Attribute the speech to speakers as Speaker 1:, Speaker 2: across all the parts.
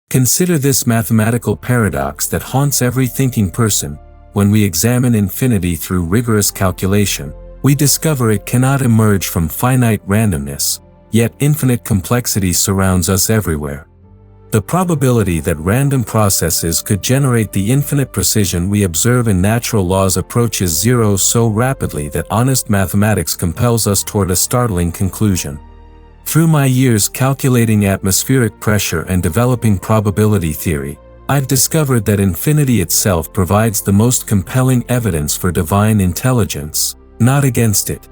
Speaker 1: Consider this mathematical paradox that haunts every thinking person. When we examine infinity through rigorous calculation, we discover it cannot emerge from finite randomness, yet infinite complexity surrounds us everywhere. The probability that random processes could generate the infinite precision we observe in natural laws approaches zero so rapidly that honest mathematics compels us toward a startling conclusion. Through my years calculating atmospheric pressure and developing probability theory, I've discovered that infinity itself provides the most compelling evidence for divine intelligence, not against it.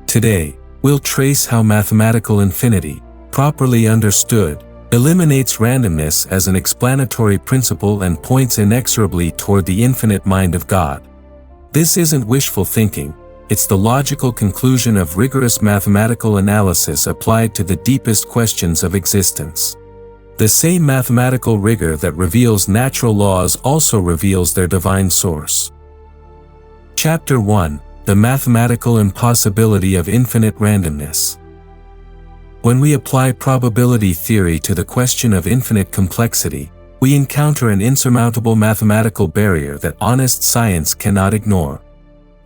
Speaker 1: Today, we'll trace how mathematical infinity, properly understood, eliminates randomness as an explanatory principle and points inexorably toward the infinite mind of God. This isn't wishful thinking, it's the logical conclusion of rigorous mathematical analysis applied to the deepest questions of existence. The same mathematical rigor that reveals natural laws also reveals their divine source. Chapter 1: The Mathematical Impossibility of Infinite Randomness. When we apply probability theory to the question of infinite complexity, we encounter an insurmountable mathematical barrier that honest science cannot ignore.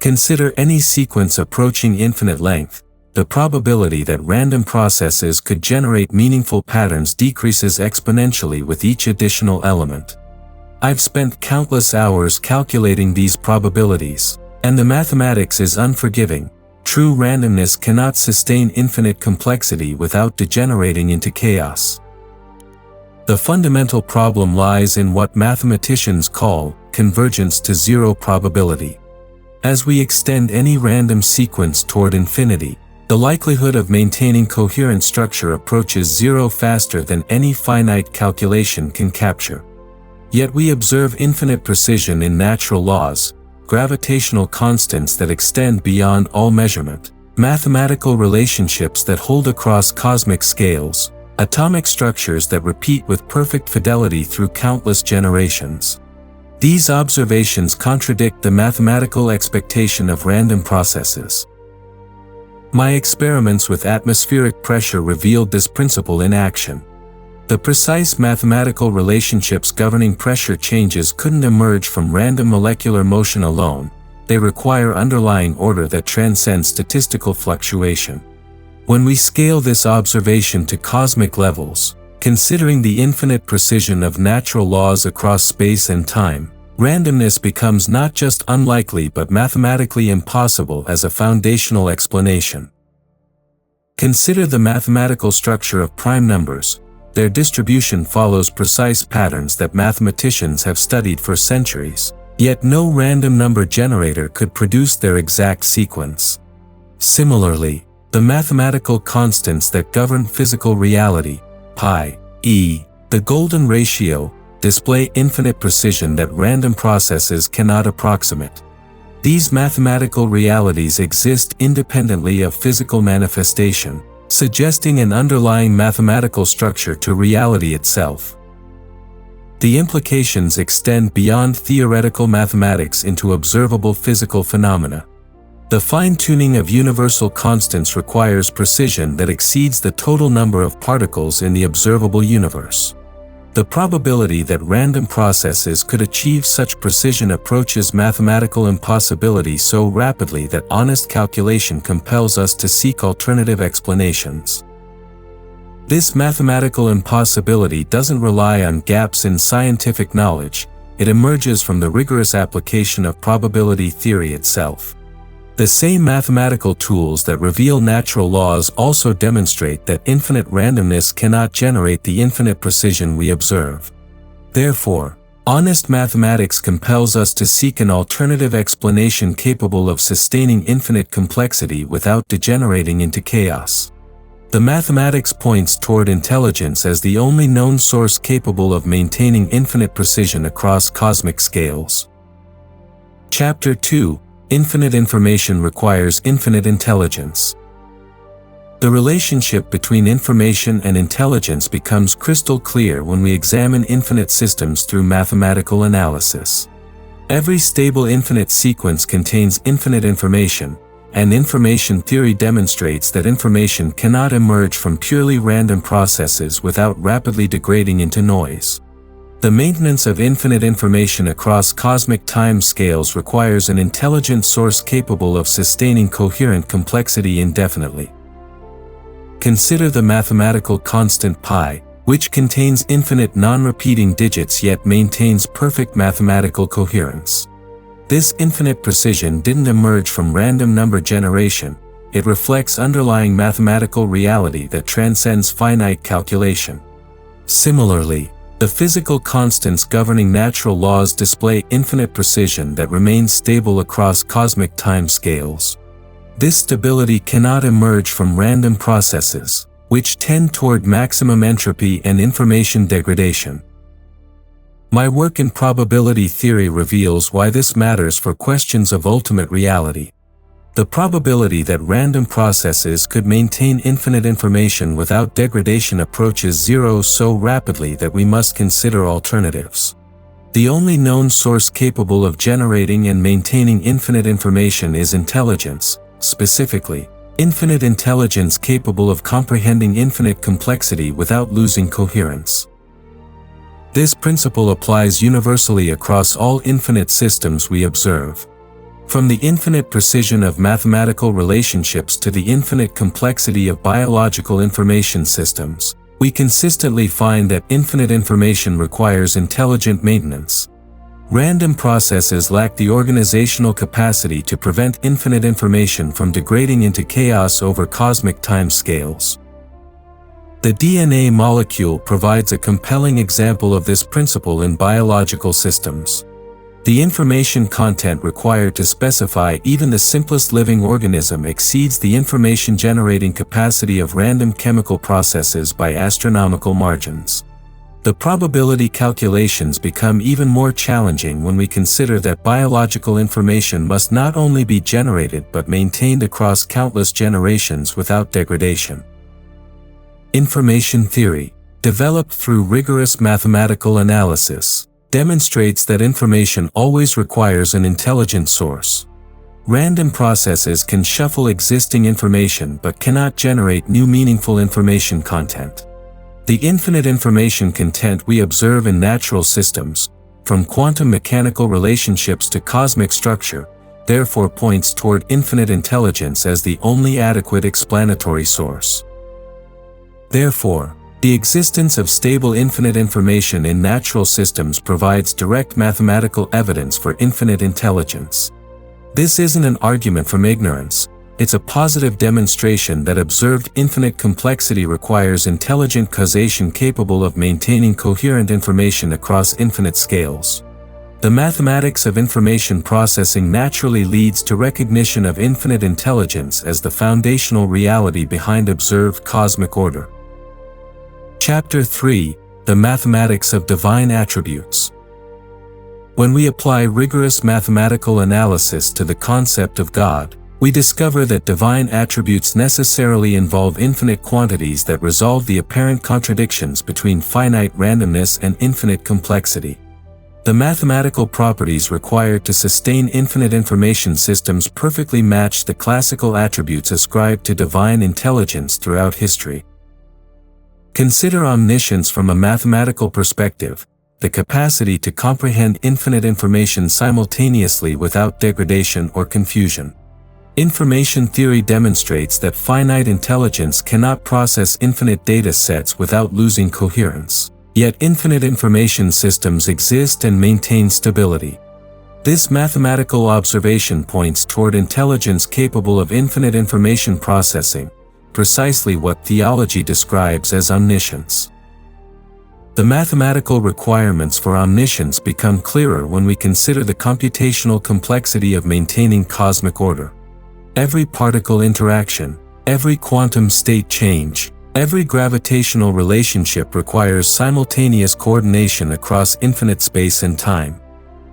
Speaker 1: Consider any sequence approaching infinite length. The probability that random processes could generate meaningful patterns decreases exponentially with each additional element. I've spent countless hours calculating these probabilities, and the mathematics is unforgiving. True randomness cannot sustain infinite complexity without degenerating into chaos. The fundamental problem lies in what mathematicians call convergence to zero probability. As we extend any random sequence toward infinity, the likelihood of maintaining coherent structure approaches zero faster than any finite calculation can capture. Yet we observe infinite precision in natural laws, gravitational constants that extend beyond all measurement, mathematical relationships that hold across cosmic scales, atomic structures that repeat with perfect fidelity through countless generations. These observations contradict the mathematical expectation of random processes. My experiments with atmospheric pressure revealed this principle in action. The precise mathematical relationships governing pressure changes couldn't emerge from random molecular motion alone. They require underlying order that transcends statistical fluctuation. When we scale this observation to cosmic levels, considering the infinite precision of natural laws across space and time, randomness becomes not just unlikely but mathematically impossible as a foundational explanation. Consider the mathematical structure of prime numbers. Their distribution follows precise patterns that mathematicians have studied for centuries, yet no random number generator could produce their exact sequence. Similarly, the mathematical constants that govern physical reality, pi, e, the golden ratio, display infinite precision that random processes cannot approximate. These mathematical realities exist independently of physical manifestation, suggesting an underlying mathematical structure to reality itself. The implications extend beyond theoretical mathematics into observable physical phenomena. The fine-tuning of universal constants requires precision that exceeds the total number of particles in the observable universe. The probability that random processes could achieve such precision approaches mathematical impossibility so rapidly that honest calculation compels us to seek alternative explanations. This mathematical impossibility doesn't rely on gaps in scientific knowledge, it emerges from the rigorous application of probability theory itself. The same mathematical tools that reveal natural laws also demonstrate that infinite randomness cannot generate the infinite precision we observe. Therefore, honest mathematics compels us to seek an alternative explanation capable of sustaining infinite complexity without degenerating into chaos. The mathematics points toward intelligence as the only known source capable of maintaining infinite precision across cosmic scales. Chapter 2: Infinite information requires infinite intelligence. The relationship between information and intelligence becomes crystal clear when we examine infinite systems through mathematical analysis. Every stable infinite sequence contains infinite information, and information theory demonstrates that information cannot emerge from purely random processes without rapidly degrading into noise. The maintenance of infinite information across cosmic time scales requires an intelligent source capable of sustaining coherent complexity indefinitely. Consider the mathematical constant pi, which contains infinite non-repeating digits yet maintains perfect mathematical coherence. This infinite precision didn't emerge from random number generation, it reflects underlying mathematical reality that transcends finite calculation. Similarly, the physical constants governing natural laws display infinite precision that remains stable across cosmic time scales. This stability cannot emerge from random processes, which tend toward maximum entropy and information degradation. My work in probability theory reveals why this matters for questions of ultimate reality. The probability that random processes could maintain infinite information without degradation approaches zero so rapidly that we must consider alternatives. The only known source capable of generating and maintaining infinite information is intelligence, specifically, infinite intelligence capable of comprehending infinite complexity without losing coherence. This principle applies universally across all infinite systems we observe. From the infinite precision of mathematical relationships to the infinite complexity of biological information systems, we consistently find that infinite information requires intelligent maintenance. Random processes lack the organizational capacity to prevent infinite information from degrading into chaos over cosmic time scales. The DNA molecule provides a compelling example of this principle in biological systems. The information content required to specify even the simplest living organism exceeds the information-generating capacity of random chemical processes by astronomical margins. The probability calculations become even more challenging when we consider that biological information must not only be generated but maintained across countless generations without degradation. Information theory, developed through rigorous mathematical analysis, demonstrates that information always requires an intelligent source. Random processes can shuffle existing information but cannot generate new meaningful information content. The infinite information content we observe in natural systems, from quantum mechanical relationships to cosmic structure, therefore points toward infinite intelligence as the only adequate explanatory source. Therefore, the existence of stable infinite information in natural systems provides direct mathematical evidence for infinite intelligence. This isn't an argument from ignorance, it's a positive demonstration that observed infinite complexity requires intelligent causation capable of maintaining coherent information across infinite scales. The mathematics of information processing naturally leads to recognition of infinite intelligence as the foundational reality behind observed cosmic order. Chapter 3: The Mathematics of Divine Attributes. When we apply rigorous mathematical analysis to the concept of God, we discover that divine attributes necessarily involve infinite quantities that resolve the apparent contradictions between finite randomness and infinite complexity. The mathematical properties required to sustain infinite information systems perfectly match the classical attributes ascribed to divine intelligence throughout history. Consider omniscience from a mathematical perspective, the capacity to comprehend infinite information simultaneously without degradation or confusion. Information theory demonstrates that finite intelligence cannot process infinite data sets without losing coherence. Yet infinite information systems exist and maintain stability. This mathematical observation points toward intelligence capable of infinite information processing, precisely what theology describes as omniscience. The mathematical requirements for omniscience become clearer when we consider the computational complexity of maintaining cosmic order. Every particle interaction, every quantum state change, every gravitational relationship requires simultaneous coordination across infinite space and time.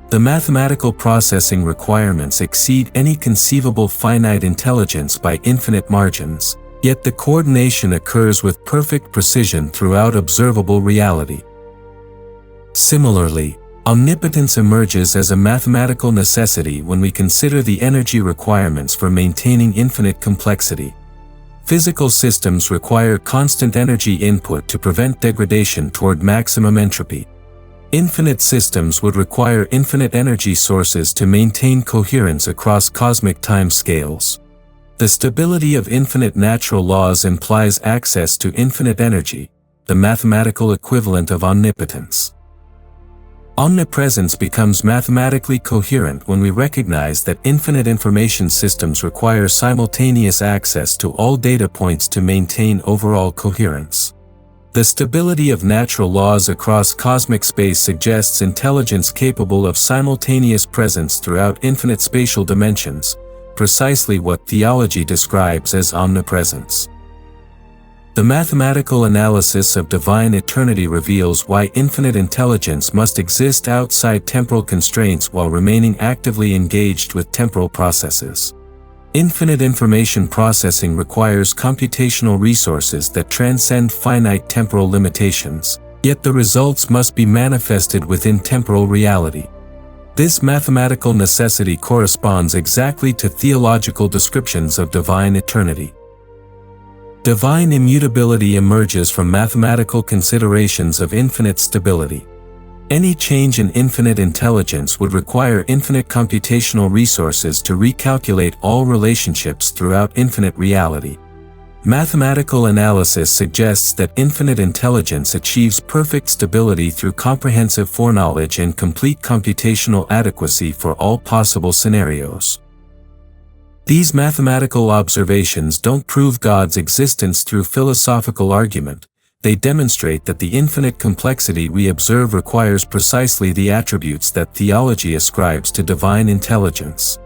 Speaker 1: The mathematical processing requirements exceed any conceivable finite intelligence by infinite margins. Yet the coordination occurs with perfect precision throughout observable reality. Similarly, omnipotence emerges as a mathematical necessity when we consider the energy requirements for maintaining infinite complexity. Physical systems require constant energy input to prevent degradation toward maximum entropy. Infinite systems would require infinite energy sources to maintain coherence across cosmic time scales. The stability of infinite natural laws implies access to infinite energy, the mathematical equivalent of omnipotence. Omnipresence becomes mathematically coherent when we recognize that infinite information systems require simultaneous access to all data points to maintain overall coherence. The stability of natural laws across cosmic space suggests intelligence capable of simultaneous presence throughout infinite spatial dimensions, precisely what theology describes as omnipresence. The mathematical analysis of divine eternity reveals why infinite intelligence must exist outside temporal constraints while remaining actively engaged with temporal processes. Infinite information processing requires computational resources that transcend finite temporal limitations, yet the results must be manifested within temporal reality. This mathematical necessity corresponds exactly to theological descriptions of divine eternity. Divine immutability emerges from mathematical considerations of infinite stability. Any change in infinite intelligence would require infinite computational resources to recalculate all relationships throughout infinite reality. Mathematical analysis suggests that infinite intelligence achieves perfect stability through comprehensive foreknowledge and complete computational adequacy for all possible scenarios. These mathematical observations don't prove God's existence through philosophical argument. They demonstrate that the infinite complexity we observe requires precisely the attributes that theology ascribes to divine intelligence.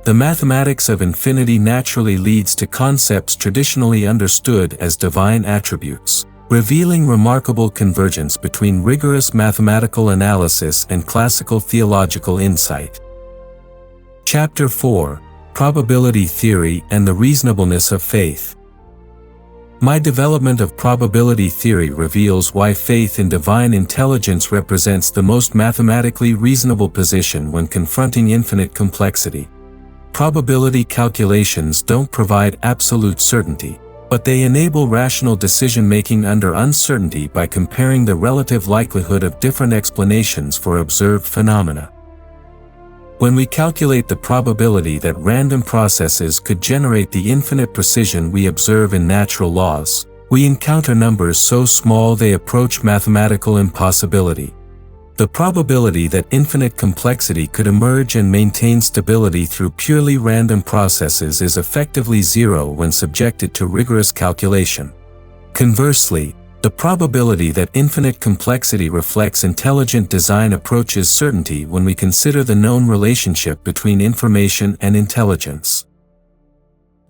Speaker 1: The mathematics of infinity naturally leads to concepts traditionally understood as divine attributes, revealing remarkable convergence between rigorous mathematical analysis and classical theological insight. Chapter 4: Probability Theory and the Reasonableness of Faith. My development of probability theory reveals why faith in divine intelligence represents the most mathematically reasonable position when confronting infinite complexity. Probability calculations don't provide absolute certainty, but they enable rational decision-making under uncertainty by comparing the relative likelihood of different explanations for observed phenomena. When we calculate the probability that random processes could generate the infinite precision we observe in natural laws, we encounter numbers so small they approach mathematical impossibility. The probability that infinite complexity could emerge and maintain stability through purely random processes is effectively zero when subjected to rigorous calculation. Conversely, the probability that infinite complexity reflects intelligent design approaches certainty when we consider the known relationship between information and intelligence.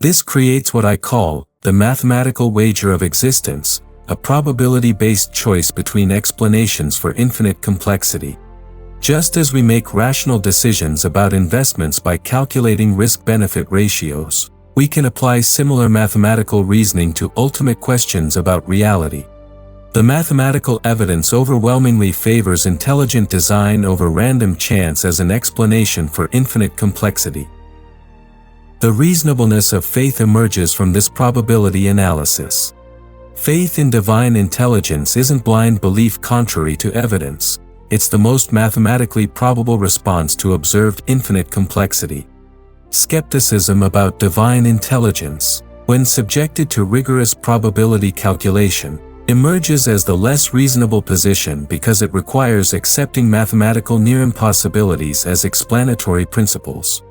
Speaker 1: This creates what I call the mathematical wager of existence, a probability-based choice between explanations for infinite complexity. Just as we make rational decisions about investments by calculating risk-benefit ratios, we can apply similar mathematical reasoning to ultimate questions about reality. The mathematical evidence overwhelmingly favors intelligent design over random chance as an explanation for infinite complexity. The reasonableness of faith emerges from this probability analysis. Faith in divine intelligence isn't blind belief contrary to evidence, it's the most mathematically probable response to observed infinite complexity. Skepticism about divine intelligence, when subjected to rigorous probability calculation, emerges as the less reasonable position because it requires accepting mathematical near-impossibilities as explanatory principles.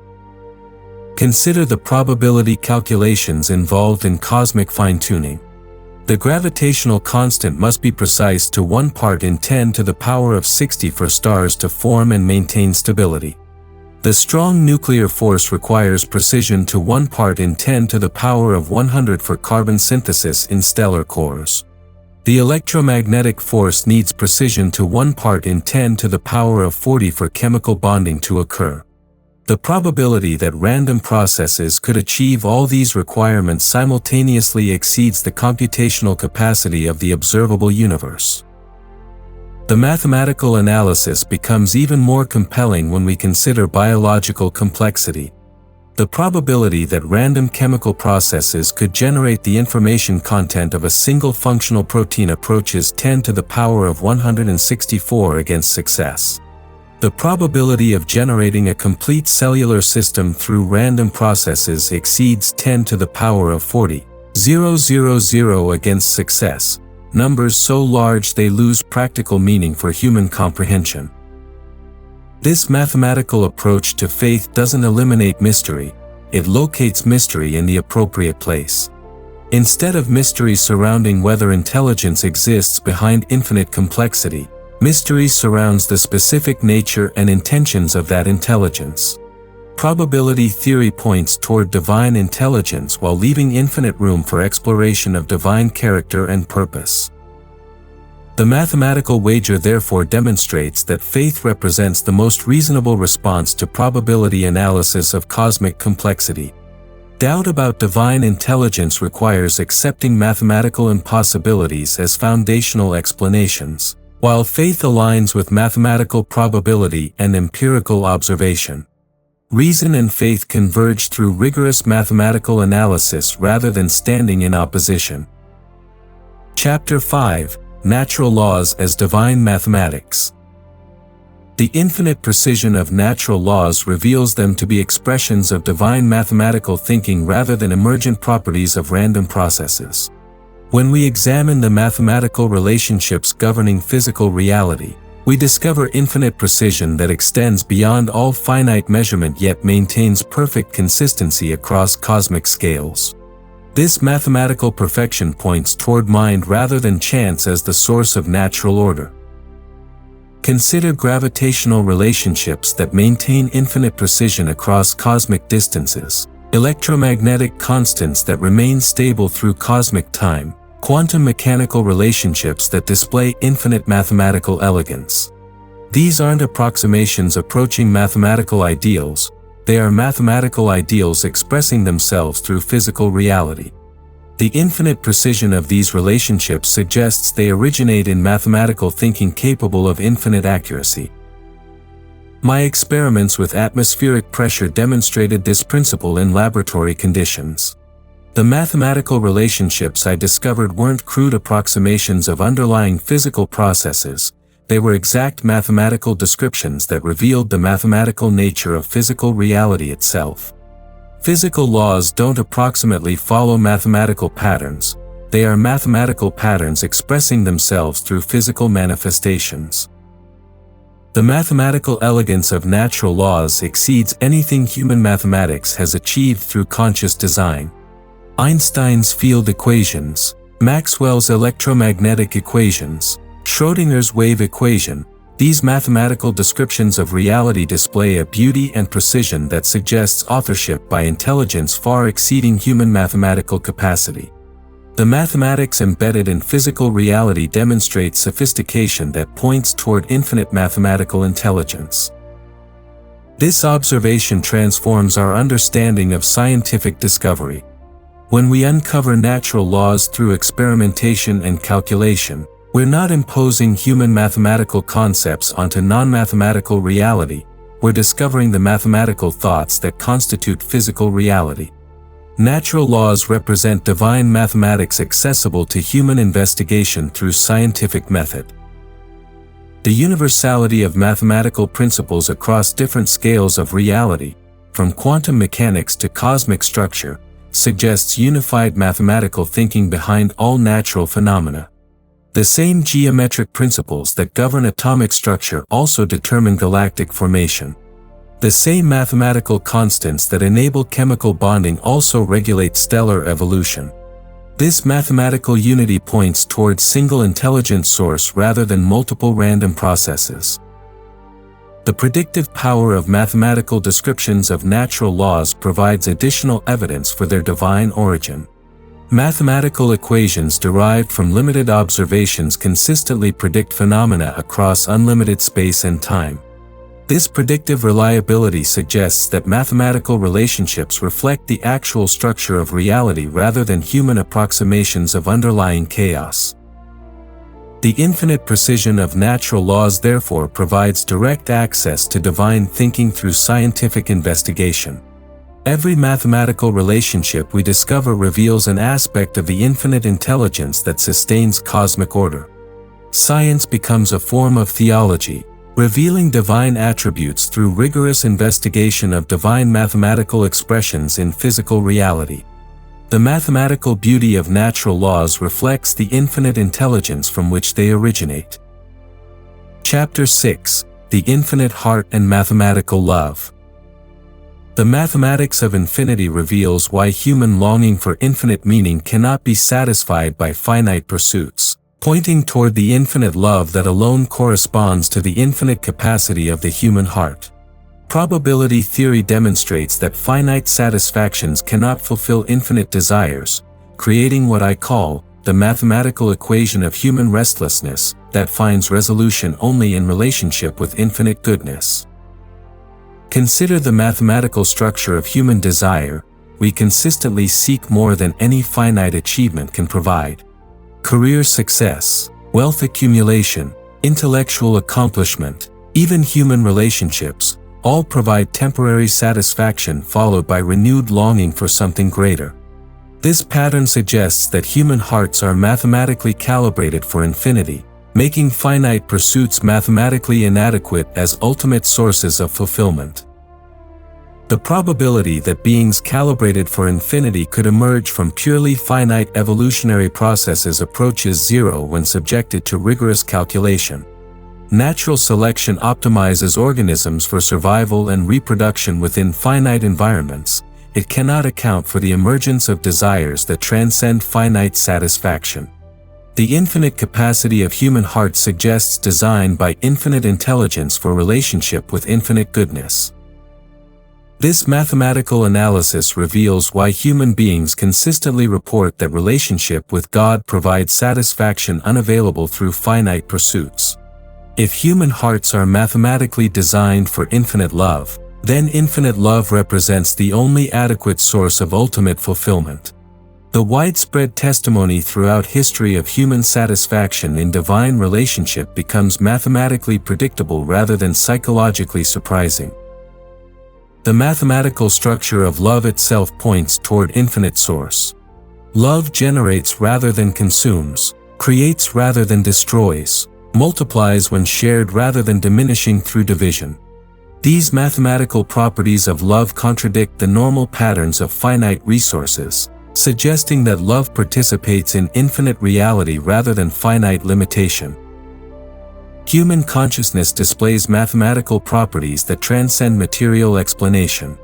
Speaker 1: Consider the probability calculations involved in cosmic fine-tuning. The gravitational constant must be precise to 1 part in 10 to the power of 60 for stars to form and maintain stability. The strong nuclear force requires precision to 1 part in 10 to the power of 100 for carbon synthesis in stellar cores. The electromagnetic force needs precision to 1 part in 10 to the power of 40 for chemical bonding to occur. The probability that random processes could achieve all these requirements simultaneously exceeds the computational capacity of the observable universe. The mathematical analysis becomes even more compelling when we consider biological complexity. The probability that random chemical processes could generate the information content of a single functional protein approaches 10 to the power of 164 against success. The probability of generating a complete cellular system through random processes exceeds 10 to the power of 40,000 against success, numbers so large they lose practical meaning for human comprehension. This mathematical approach to faith doesn't eliminate mystery, it locates mystery in the appropriate place. Instead of mystery surrounding whether intelligence exists behind infinite complexity, mystery surrounds the specific nature and intentions of that intelligence. Probability theory points toward divine intelligence while leaving infinite room for exploration of divine character and purpose. The mathematical wager therefore demonstrates that faith represents the most reasonable response to probability analysis of cosmic complexity. Doubt about divine intelligence requires accepting mathematical impossibilities as foundational explanations, while faith aligns with mathematical probability and empirical observation. Reason and faith converge through rigorous mathematical analysis rather than standing in opposition. Chapter 5. Natural laws as divine mathematics. The infinite precision of natural laws reveals them to be expressions of divine mathematical thinking rather than emergent properties of random processes. When we examine the mathematical relationships governing physical reality, we discover infinite precision that extends beyond all finite measurement yet maintains perfect consistency across cosmic scales. This mathematical perfection points toward mind rather than chance as the source of natural order. Consider gravitational relationships that maintain infinite precision across cosmic distances, electromagnetic constants that remain stable through cosmic time, quantum mechanical relationships that display infinite mathematical elegance. These aren't approximations approaching mathematical ideals, they are mathematical ideals expressing themselves through physical reality. The infinite precision of these relationships suggests they originate in mathematical thinking capable of infinite accuracy. My experiments with atmospheric pressure demonstrated this principle in laboratory conditions. The mathematical relationships I discovered weren't crude approximations of underlying physical processes, they were exact mathematical descriptions that revealed the mathematical nature of physical reality itself. Physical laws don't approximately follow mathematical patterns, they are mathematical patterns expressing themselves through physical manifestations. The mathematical elegance of natural laws exceeds anything human mathematics has achieved through conscious design. Einstein's field equations, Maxwell's electromagnetic equations, Schrödinger's wave equation, these mathematical descriptions of reality display a beauty and precision that suggests authorship by intelligence far exceeding human mathematical capacity. The mathematics embedded in physical reality demonstrate sophistication that points toward infinite mathematical intelligence. This observation transforms our understanding of scientific discovery. When we uncover natural laws through experimentation and calculation, we're not imposing human mathematical concepts onto non-mathematical reality, we're discovering the mathematical thoughts that constitute physical reality. Natural laws represent divine mathematics accessible to human investigation through scientific method. The universality of mathematical principles across different scales of reality, from quantum mechanics to cosmic structure, suggests unified mathematical thinking behind all natural phenomena. The same geometric principles that govern atomic structure also determine galactic formation. The same mathematical constants that enable chemical bonding also regulate stellar evolution. This mathematical unity points towards single intelligent source rather than multiple random processes. The predictive power of mathematical descriptions of natural laws provides additional evidence for their divine origin. Mathematical equations derived from limited observations consistently predict phenomena across unlimited space and time. This predictive reliability suggests that mathematical relationships reflect the actual structure of reality rather than human approximations of underlying chaos. The infinite precision of natural laws therefore provides direct access to divine thinking through scientific investigation. Every mathematical relationship we discover reveals an aspect of the infinite intelligence that sustains cosmic order. Science becomes a form of theology, revealing divine attributes through rigorous investigation of divine mathematical expressions in physical reality. The mathematical beauty of natural laws reflects the infinite intelligence from which they originate. Chapter 6: The Infinite Heart and Mathematical Love. The mathematics of infinity reveals why human longing for infinite meaning cannot be satisfied by finite pursuits, pointing toward the infinite love that alone corresponds to the infinite capacity of the human heart. Probability theory demonstrates that finite satisfactions cannot fulfill infinite desires, creating what I call the mathematical equation of human restlessness that finds resolution only in relationship with infinite goodness. Consider the mathematical structure of human desire. We consistently seek more than any finite achievement can provide. Career success, wealth accumulation, intellectual accomplishment, even human relationships, all provide temporary satisfaction followed by renewed longing for something greater. This pattern suggests that human hearts are mathematically calibrated for infinity, making finite pursuits mathematically inadequate as ultimate sources of fulfillment. The probability that beings calibrated for infinity could emerge from purely finite evolutionary processes approaches zero when subjected to rigorous calculation. Natural selection optimizes organisms for survival and reproduction within finite environments. It cannot account for the emergence of desires that transcend finite satisfaction. The infinite capacity of human hearts suggests design by infinite intelligence for relationship with infinite goodness. This mathematical analysis reveals why human beings consistently report that relationship with God provides satisfaction unavailable through finite pursuits. If human hearts are mathematically designed for infinite love, then infinite love represents the only adequate source of ultimate fulfillment. The widespread testimony throughout history of human satisfaction in divine relationship becomes mathematically predictable rather than psychologically surprising. The mathematical structure of love itself points toward infinite source. Love generates rather than consumes, creates rather than destroys, multiplies when shared rather than diminishing through division. These mathematical properties of love contradict the normal patterns of finite resources, suggesting that love participates in infinite reality rather than finite limitation. Human consciousness displays mathematical properties that transcend material explanation.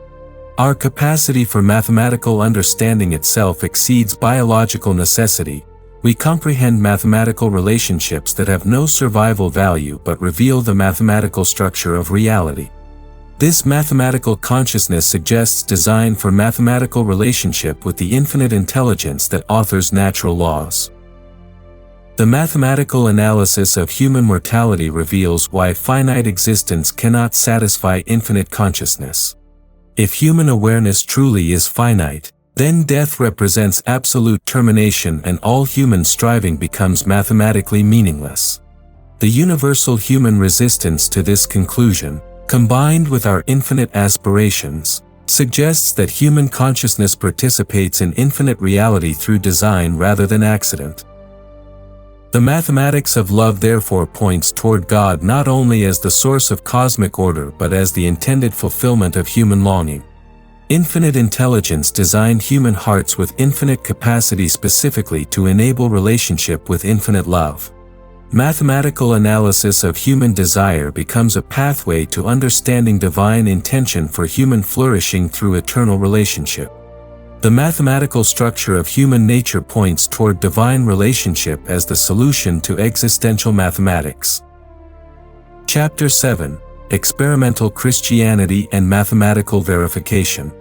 Speaker 1: Our capacity for mathematical understanding itself exceeds biological necessity. We comprehend mathematical relationships that have no survival value but reveal the mathematical structure of reality. This mathematical consciousness suggests design for mathematical relationship with the infinite intelligence that authors natural laws. The mathematical analysis of human mortality reveals why finite existence cannot satisfy infinite consciousness. If human awareness truly is finite, then death represents absolute termination and all human striving becomes mathematically meaningless. The universal human resistance to this conclusion, combined with our infinite aspirations, suggests that human consciousness participates in infinite reality through design rather than accident. The mathematics of love therefore points toward God not only as the source of cosmic order but as the intended fulfillment of human longing. Infinite intelligence designed human hearts with infinite capacity specifically to enable relationship with infinite love. Mathematical analysis of human desire becomes a pathway to understanding divine intention for human flourishing through eternal relationship. The mathematical structure of human nature points toward divine relationship as the solution to existential mathematics. Chapter 7: Experimental Christianity and Mathematical Verification.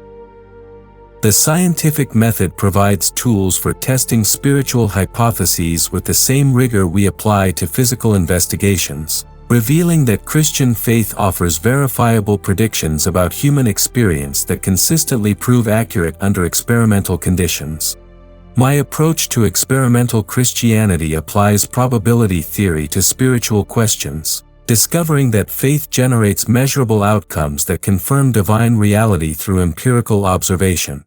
Speaker 1: The scientific method provides tools for testing spiritual hypotheses with the same rigor we apply to physical investigations, revealing that Christian faith offers verifiable predictions about human experience that consistently prove accurate under experimental conditions. My approach to experimental Christianity applies probability theory to spiritual questions, discovering that faith generates measurable outcomes that confirm divine reality through empirical observation.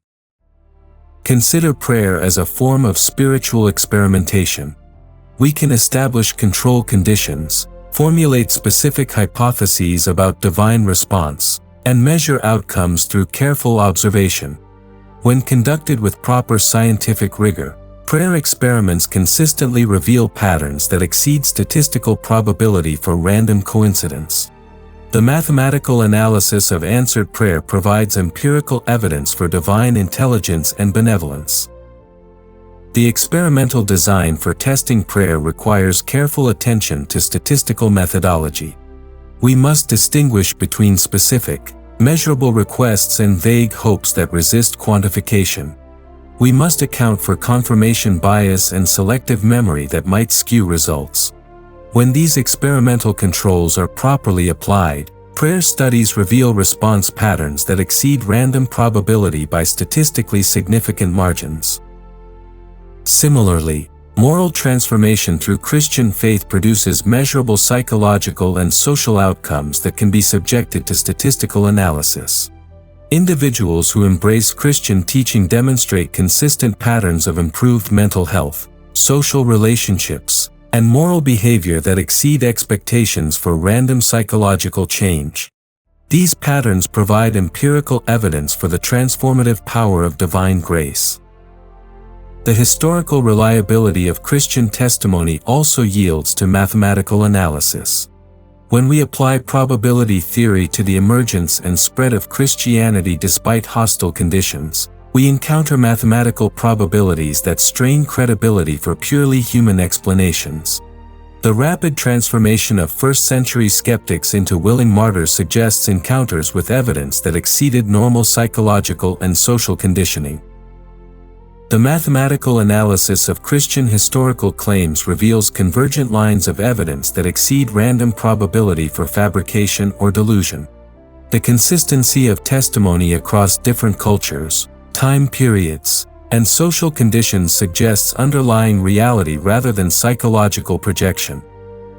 Speaker 1: Consider prayer as a form of spiritual experimentation. We can establish control conditions, formulate specific hypotheses about divine response, and measure outcomes through careful observation. When conducted with proper scientific rigor, prayer experiments consistently reveal patterns that exceed statistical probability for random coincidence. The mathematical analysis of answered prayer provides empirical evidence for divine intelligence and benevolence. The experimental design for testing prayer requires careful attention to statistical methodology. We must distinguish between specific, measurable requests and vague hopes that resist quantification. We must account for confirmation bias and selective memory that might skew results. When these experimental controls are properly applied, prayer studies reveal response patterns that exceed random probability by statistically significant margins. Similarly, moral transformation through Christian faith produces measurable psychological and social outcomes that can be subjected to statistical analysis. Individuals who embrace Christian teaching demonstrate consistent patterns of improved mental health, social relationships, and moral behavior that exceed expectations for random psychological change. These patterns provide empirical evidence for the transformative power of divine grace. The historical reliability of Christian testimony also yields to mathematical analysis. When we apply probability theory to the emergence and spread of Christianity despite hostile conditions, we encounter mathematical probabilities that strain credibility for purely human explanations. The rapid transformation of first-century skeptics into willing martyrs suggests encounters with evidence that exceeded normal psychological and social conditioning. The mathematical analysis of Christian historical claims reveals convergent lines of evidence that exceed random probability for fabrication or delusion. The consistency of testimony across different cultures, time periods, and social conditions suggests underlying reality rather than psychological projection.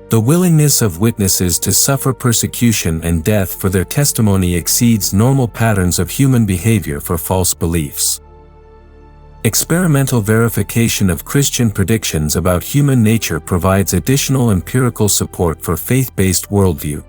Speaker 1: The willingness of witnesses to suffer persecution and death for their testimony exceeds normal patterns of human behavior for false beliefs. Experimental verification of Christian predictions about human nature provides additional empirical support for faith-based worldview.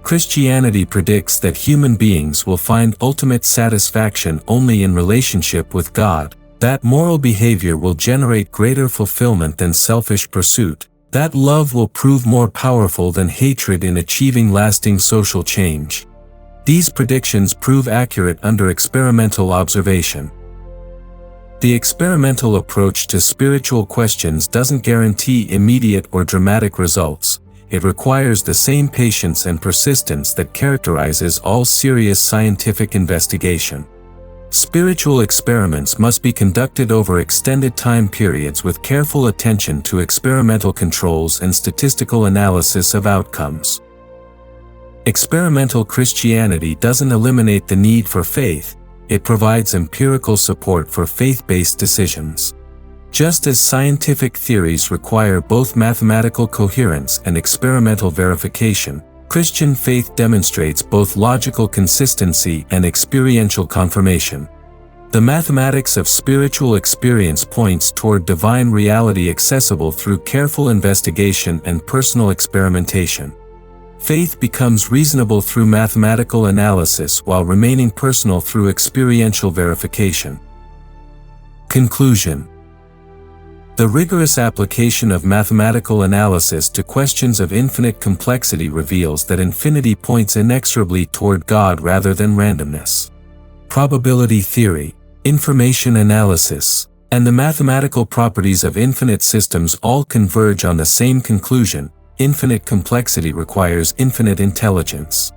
Speaker 1: Christianity predicts that human beings will find ultimate satisfaction only in relationship with God, that moral behavior will generate greater fulfillment than selfish pursuit, that love will prove more powerful than hatred in achieving lasting social change. These predictions prove accurate under experimental observation. The experimental approach to spiritual questions doesn't guarantee immediate or dramatic results. It requires the same patience and persistence that characterizes all serious scientific investigation. Spiritual experiments must be conducted over extended time periods with careful attention to experimental controls and statistical analysis of outcomes. Experimental Christianity doesn't eliminate the need for faith. It provides empirical support for faith-based decisions. Just as scientific theories require both mathematical coherence and experimental verification, Christian faith demonstrates both logical consistency and experiential confirmation. The mathematics of spiritual experience points toward divine reality accessible through careful investigation and personal experimentation. Faith becomes reasonable through mathematical analysis while remaining personal through experiential verification. Conclusion. The rigorous application of mathematical analysis to questions of infinite complexity reveals that infinity points inexorably toward God rather than randomness. Probability theory, information analysis, and the mathematical properties of infinite systems all converge on the same conclusion: infinite complexity requires infinite intelligence.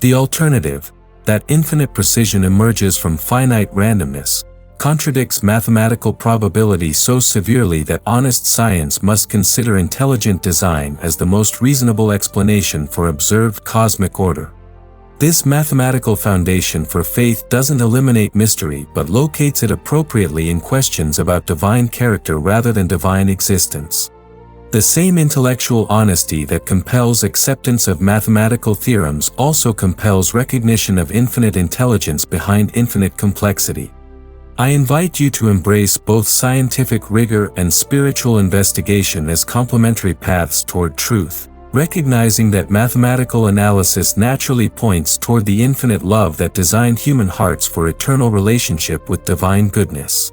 Speaker 1: The alternative, that infinite precision emerges from finite randomness, contradicts mathematical probability so severely that honest science must consider intelligent design as the most reasonable explanation for observed cosmic order. This mathematical foundation for faith doesn't eliminate mystery but locates it appropriately in questions about divine character rather than divine existence. The same intellectual honesty that compels acceptance of mathematical theorems also compels recognition of infinite intelligence behind infinite complexity. I invite you to embrace both scientific rigor and spiritual investigation as complementary paths toward truth, recognizing that mathematical analysis naturally points toward the infinite love that designed human hearts for eternal relationship with divine goodness.